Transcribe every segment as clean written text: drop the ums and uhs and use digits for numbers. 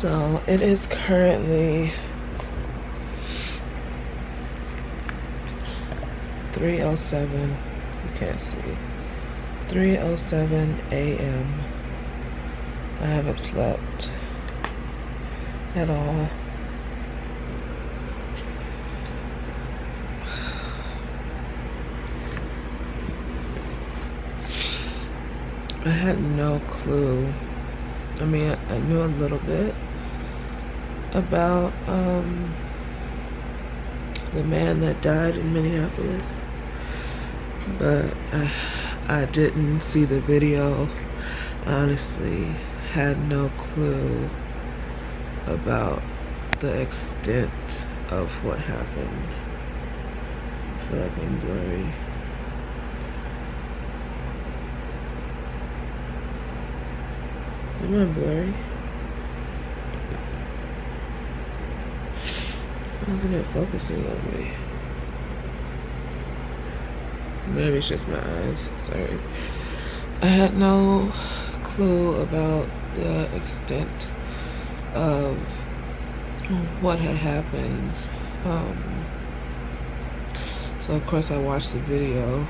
So it is currently 3:07. You can't see. 3:07 a.m. I haven't slept at all. I had no clue. I mean, I knew a little bit about the man that died in Minneapolis, but I didn't see the video. Honestly, had no clue about the extent of what happened. It's fucking blurry. Am I blurry? Wasn't it focusing on me? Maybe it's just my eyes. Sorry. I had no clue about the extent of what had happened. So of course I watched the video.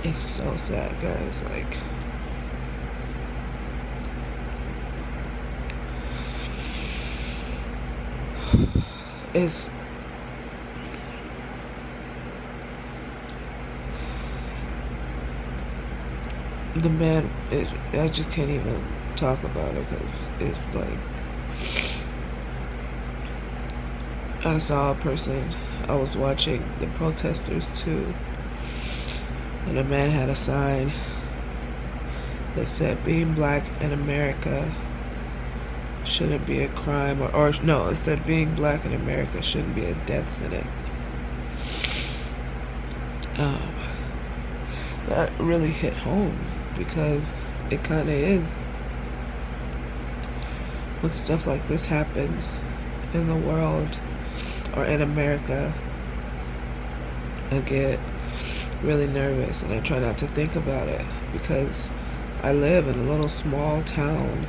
It's so sad, guys. Like, it's the man. I just can't even talk about it because it's like, I saw a person. I was watching the protesters too, and a man had a sign that said, "Being black in America shouldn't be a crime," or no, it said, "Being black in America shouldn't be a death sentence." That really hit home because it kind of is. When stuff like this happens in the world or in America, I get really nervous and I try not to think about it because I live in a little small town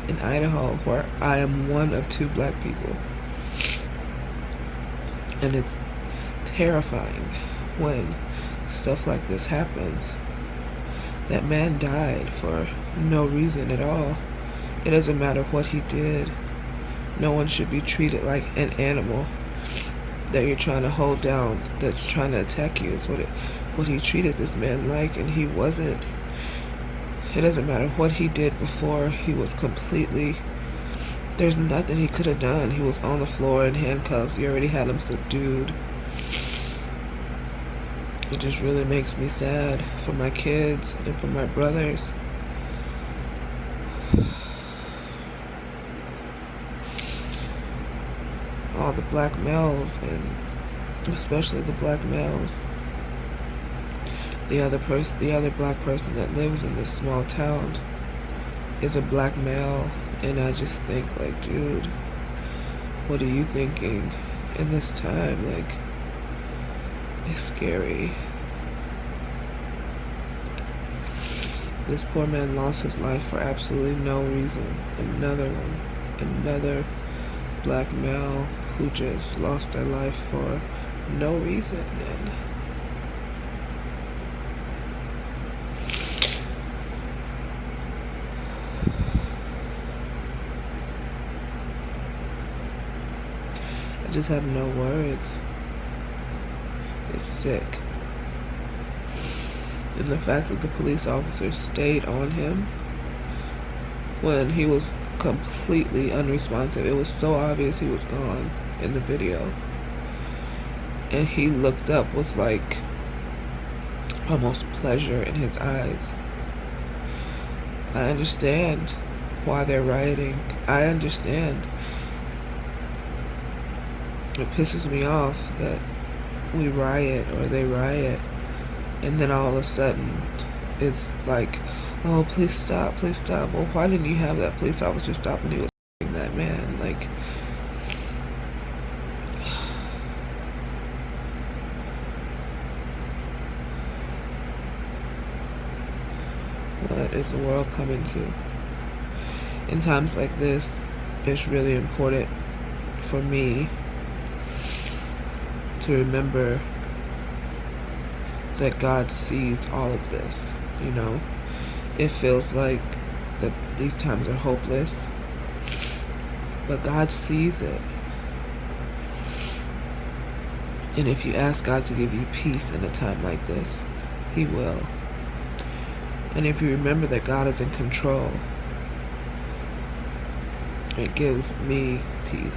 in Idaho where I am one of 2 black people, and it's terrifying when stuff like this happens. That man died for no reason at all. It doesn't matter what he did. No one should be treated like an animal that you're trying to hold down, that's trying to attack you. Is what he treated this man like, and he wasn't. It doesn't matter what he did before. He was completely, there's nothing he could have done. He was on the floor in handcuffs. You already had him subdued. It just really makes me sad for my kids and for my brothers. All the black males, and especially the black males. The other black person that lives in this small town is a black male, and I just think, like, dude, what are you thinking in this time? Like, it's scary. This poor man lost his life for absolutely no reason. Another black male who just lost their life for no reason. And I just have no words. It's sick. And the fact that the police officers stayed on him when he was completely unresponsive. It was so obvious he was gone in the video. And he looked up with, like, almost pleasure in his eyes. I understand why they're rioting. I understand. It pisses me off that we riot or they riot, and then all of a sudden it's like, "Oh, please stop, please stop." Well, why didn't you have that police officer stop when he was that man? Like, what is the world coming to? In times like this, it's really important for me to remember that God sees all of this. You know, it feels like that these times are hopeless, but God sees it. And if you ask God to give you peace in a time like this, He will. And if you remember that God is in control, it gives me peace.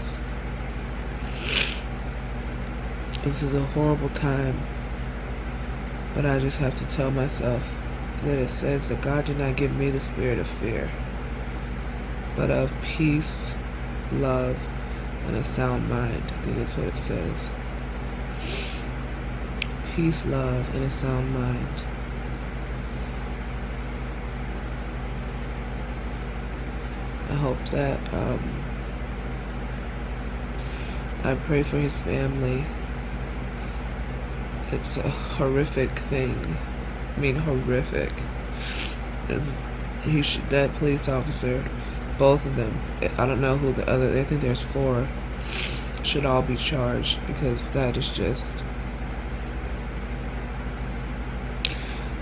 This is a horrible time, but I just have to tell myself that it says that God did not give me the spirit of fear, but of peace, love, and a sound mind. I think that's what it says. Peace, love, and a sound mind. I hope that I pray for his family. It's a horrific thing. I mean, horrific. That police officer, both of them, I don't know who the other, I think there's 4, should all be charged, because that is just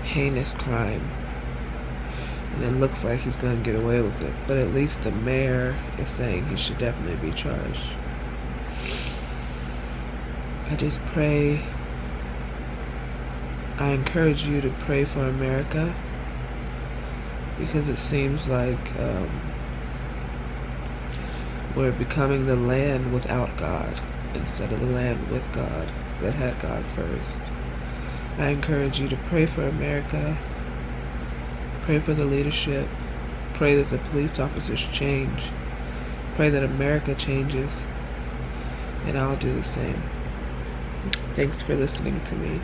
heinous crime. And it looks like he's going to get away with it. But at least the mayor is saying he should definitely be charged. I just pray, I encourage you to pray for America, because it seems like we're becoming the land without God instead of the land with God that had God first. I encourage you to pray for America, pray for the leadership, pray that the police officers change, pray that America changes, and I'll do the same. Thanks for listening to me.